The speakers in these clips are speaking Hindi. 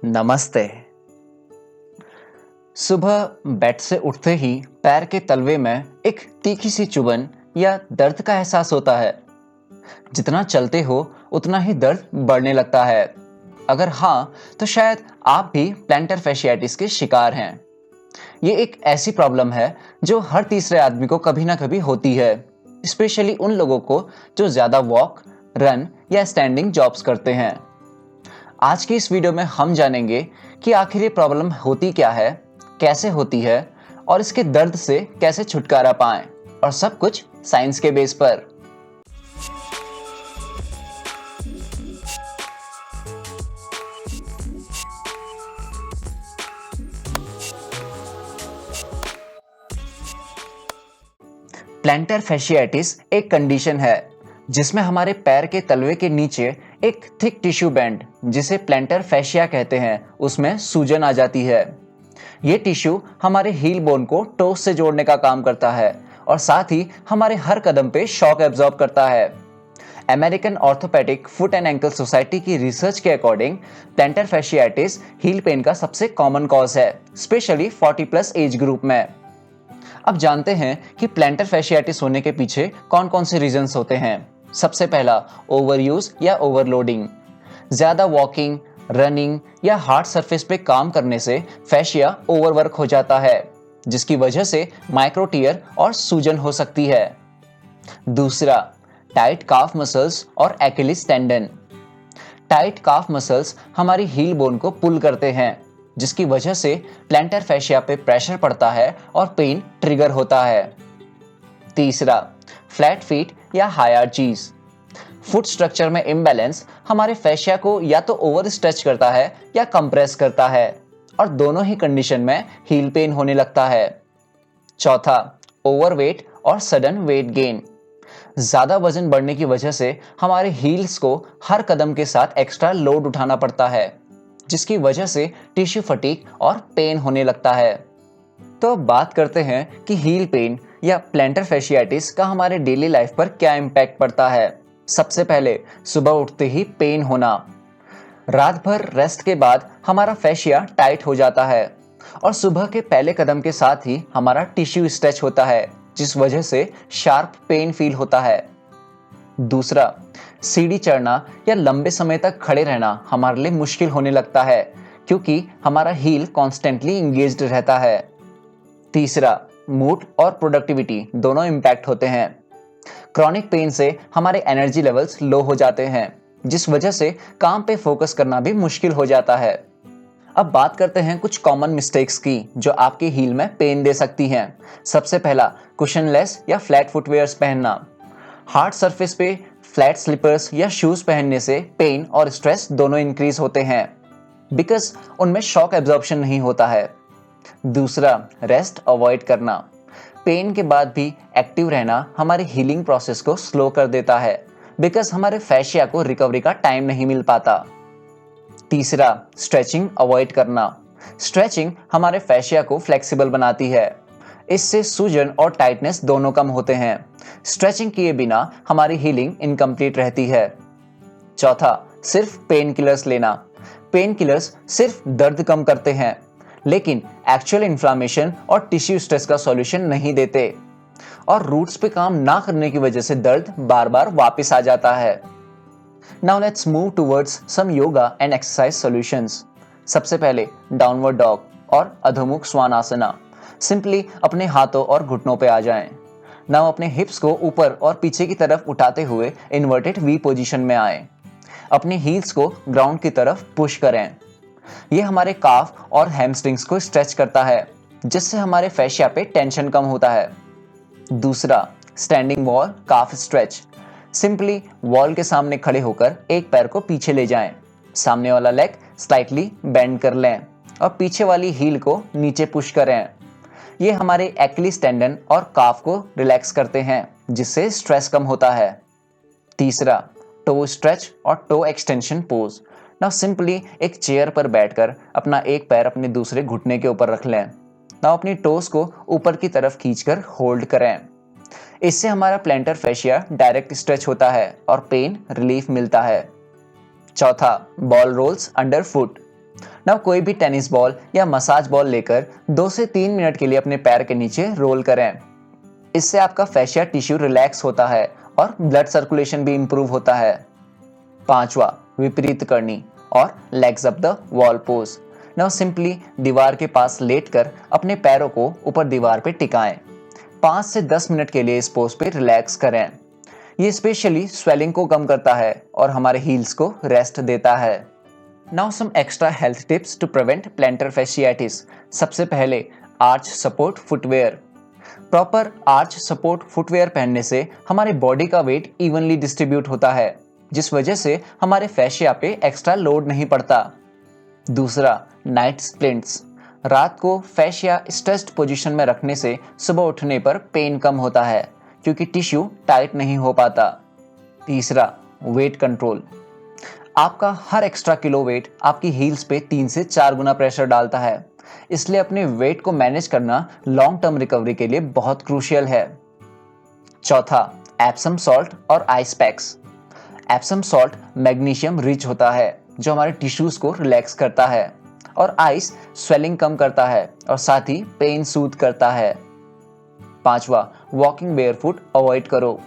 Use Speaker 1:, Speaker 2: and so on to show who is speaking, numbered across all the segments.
Speaker 1: नमस्ते। सुबह बेड से उठते ही पैर के तलवे में एक तीखी सी चुभन या दर्द का एहसास होता है। जितना चलते हो उतना ही दर्द बढ़ने लगता है। अगर हाँ, तो शायद आप भी प्लैंटर फैशियाटिस के शिकार हैं। ये एक ऐसी प्रॉब्लम है जो हर तीसरे आदमी को कभी ना कभी होती है, स्पेशली उन लोगों को जो ज्यादा वॉक, रन या स्टैंडिंग जॉब्स करते हैं। आज की इस वीडियो में हम जानेंगे कि आखिर ये प्रॉब्लम होती क्या है, कैसे होती है और इसके दर्द से कैसे छुटकारा पाएं, और सब कुछ साइंस के बेस पर। प्लैंटर फैशियाटिस एक कंडीशन है जिसमें हमारे पैर के तलवे के नीचे एक थिक टिश्यू बैंड, जिसे प्लैंटर फैशिया कहते हैं, उसमें सूजन आ जाती है। ये टिश्यू हमारे हील बोन को टोस से जोड़ने का काम करता है और साथ ही हमारे हर कदम पे शॉक एब्जॉर्ब करता है। American orthopaedic foot and ankle society की रिसर्च के अकॉर्डिंग प्लैंटर फैशियाटिस हील पेन का सबसे कॉमन कॉज है, स्पेशली 40 प्लस एज ग्रुप में। अब जानते हैं कि प्लैंटर फैशियाटिस होने के पीछे कौन कौन से रीजंस होते हैं। सबसे पहला, ओवर यूज या ओवरलोडिंग। ज्यादा वॉकिंग, रनिंग या हार्ड सरफेस पे काम करने से फैशिया ओवरवर्क हो जाता है, जिसकी वजह से माइक्रो टियर और सूजन हो सकती है। दूसरा, टाइट काफ मसल्स और एक्किलिस टेंडन। टाइट काफ मसल्स हमारी हील बोन को पुल करते हैं, जिसकी वजह से प्लैंटर फैशिया पे प्रेशर पड़ता है और पेन ट्रिगर होता है। तीसरा, फ्लैट फीट या हायरार्चीज। फुट स्ट्रक्चर में इम्बैलेंस हमारे फैशिया को या तो ओवर स्ट्रेच करता है या कंप्रेस करता है, और दोनों ही कंडीशन में हील पेन होने लगता है। चौथा, ओवरवेट और सडन वेट गेन। ज्यादा वजन बढ़ने की वजह से हमारे हील्स को हर कदम के साथ एक्स्ट्रा लोड उठाना पड़ता है, जिसकी वजह से टिश्यू फटीग और पेन होने लगता है। तो अब बात करते हैं कि हील पेन या प्लैंटर फैशियाटिस का हमारे डेली लाइफ पर क्या इम्पैक्ट पड़ता है। सबसे पहले, सुबह उठते ही पेन होना। रात भर रेस्ट के बाद हमारा फैशिया टाइट हो जाता है और सुबह के पहले कदम के साथ ही हमारा टिश्यू स्ट्रेच होता है, जिस वजह से शार्प पेन फील होता है। दूसरा, सीढ़ी चढ़ना या लंबे समय तक खड़े रहना हमारे लिए मुश्किल होने लगता है, क्योंकि हमारा हील कॉन्स्टेंटली इंगेज्ड रहता है। तीसरा, मूड और प्रोडक्टिविटी दोनों इम्पैक्ट होते हैं। क्रॉनिक पेन से हमारे एनर्जी लेवल्स लो हो जाते हैं, जिस वजह से काम पे फोकस करना भी मुश्किल हो जाता है। अब बात करते हैं कुछ कॉमन मिस्टेक्स की जो आपके हील में पेन दे सकती हैं। सबसे पहला, कुशनलेस या फ्लैट फुटवेयर्स पहनना। हार्ड सरफेस पे फ्लैट स्लीपर्स या शूज पहनने से पेन और स्ट्रेस दोनों इंक्रीज होते हैं, बिकॉज उनमें शॉक एब्जॉर्प्शन नहीं होता है। दूसरा, रेस्ट अवॉइड करना। पेन के बाद भी एक्टिव रहना हमारे हीलिंग प्रोसेस को स्लो कर देता है, बिकॉज हमारे फैशिया को रिकवरी का टाइम नहीं मिल पाता। तीसरा, स्ट्रेचिंग अवॉइड करना। स्ट्रेचिंग हमारे फैशिया को फ्लेक्सिबल बनाती है, इससे सूजन और टाइटनेस दोनों कम होते हैं। स्ट्रेचिंग किए बिना हमारी हीलिंग इनकम्प्लीट रहती है। चौथा, सिर्फ पेन किलर्स लेना। पेन किलर्स सिर्फ दर्द कम करते हैं, लेकिन एक्चुअल इन्फ्लामेशन और टिश्यू स्ट्रेस का सॉल्यूशन नहीं देते, और रूट्स पे काम ना करने की वजह से दर्द बार बार वापस आ जाता है। Now let's move towards some yoga and exercise solutions. सबसे पहले, डाउनवर्ड डॉग और अधोमुख स्वानासना। सिंपली अपने हाथों और घुटनों पे आ जाएं। नाउ अपने हिप्स को ऊपर और पीछे की तरफ उठाते हुए इन्वर्टेड वी पोजीशन में आएं। अपने हील्स को ग्राउंड की तरफ पुश करें। यह हमारे काफ और हैमस्ट्रिंग्स को स्ट्रेच करता है, जिससे हमारे फैशिया पे टेंशन कम होता है। दूसरा, स्टैंडिंग वॉल काफ स्ट्रेच। सिंपली वॉल के सामने खड़े होकर एक पैर को पीछे ले जाएं, सामने वाला लेग स्लाइटली बेंड कर लें और पीछे वाली हील को नीचे पुश करें। ये हमारे एक्किलिस टेंडन और काफ को रिलैक्स करते हैं, जिससे स्ट्रेस कम होता है। तीसरा, टो स्ट्रेच और toe extension pose. Now simply एक चेयर पर बैठकर अपना एक पैर अपने दूसरे घुटने के ऊपर रख लें। नाउ अपनी टोस को ऊपर की तरफ खींचकर होल्ड करें। इससे हमारा प्लैंटर फैशिया डायरेक्ट स्ट्रेच होता है और पेन रिलीफ मिलता है। चौथा, ball rolls under foot. Now कोई भी टेनिस बॉल या मसाज बॉल लेकर 2 से 3 मिनट के लिए अपने पैर के नीचे रोल करें। इससे आपका फेशिया टिश्यू रिलैक्स होता है और ब्लड सर्कुलेशन भी इंप्रूव होता है। 5वां, विपरीत करनी और legs up the wall pose. Now simply दीवार के पास लेटकर अपने पैरों को ऊपर दीवार पे टिकाएं। 5 से 10 मिनट के लिए इस पोज पे रिलैक्स करें। ये स्पेशली स्वेलिंग को कम करता है और हमारे हील्स को रेस्ट देता है। Now some extra health tips to prevent plantar fasciitis. सबसे पहले, arch support footwear. Proper arch support footwear पहनने से हमारे बॉडी का वेट इवनली डिस्ट्रीब्यूट होता है, जिस वजह से हमारे फैशिया पे एक्स्ट्रा लोड नहीं पड़ता। दूसरा, नाइट स्प्लिंट्स। रात को फैशिया स्ट्रेच्ड पोजीशन में रखने से सुबह उठने पर पेन कम होता है क्योंकि टिश्यू टाइट नहीं हो पाता। तीसरा, वेट कंट्रोल। आपका हर एक्स्ट्रा किलो वेट आपकी हील्स पे 3 से 4 गुना प्रेशर डालता है, इसलिए अपने वेट को मैनेज करना लॉन्ग टर्म रिकवरी के लिए बहुत क्रूशियल है। चौथा, एप्सम सॉल्ट और ice packs. Epsom salt magnesium rich होता है जो हमारे टिश्यूज को रिलैक्स करता है, और आइस स्वेलिंग कम करता है और साथ ही पेन सूद करता है। 5वां, वॉकिंग बेयरफुट अवॉइड करो।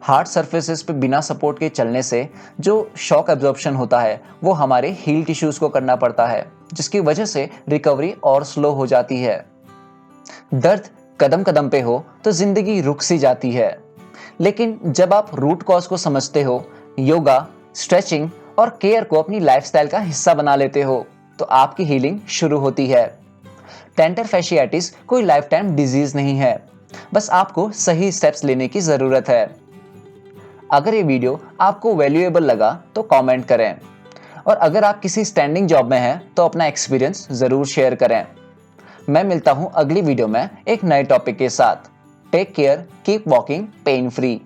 Speaker 1: हार्ड सर्फेसेस पे बिना सपोर्ट के चलने से जो शॉक एब्जॉर्प्शन होता है वो हमारे हील टिश्यूज को करना पड़ता है, जिसकी वजह से रिकवरी और स्लो हो जाती है। दर्द कदम कदम पे हो तो जिंदगी रुक सी जाती है, लेकिन जब आप रूट कॉज को समझते हो, योगा, स्ट्रेचिंग और केयर को अपनी लाइफस्टाइल का हिस्सा बना लेते हो, तो आपकी हीलिंग शुरू होती है। प्लैंटर फैशियाटिस कोई लाइफ टाइम डिजीज नहीं है, बस आपको सही स्टेप्स लेने की जरूरत है। अगर ये वीडियो आपको वैल्यूएबल लगा तो कमेंट करें, और अगर आप किसी स्टैंडिंग जॉब में हैं तो अपना एक्सपीरियंस जरूर शेयर करें। मैं मिलता हूं अगली वीडियो में एक नए टॉपिक के साथ। Take care, keep walking pain free.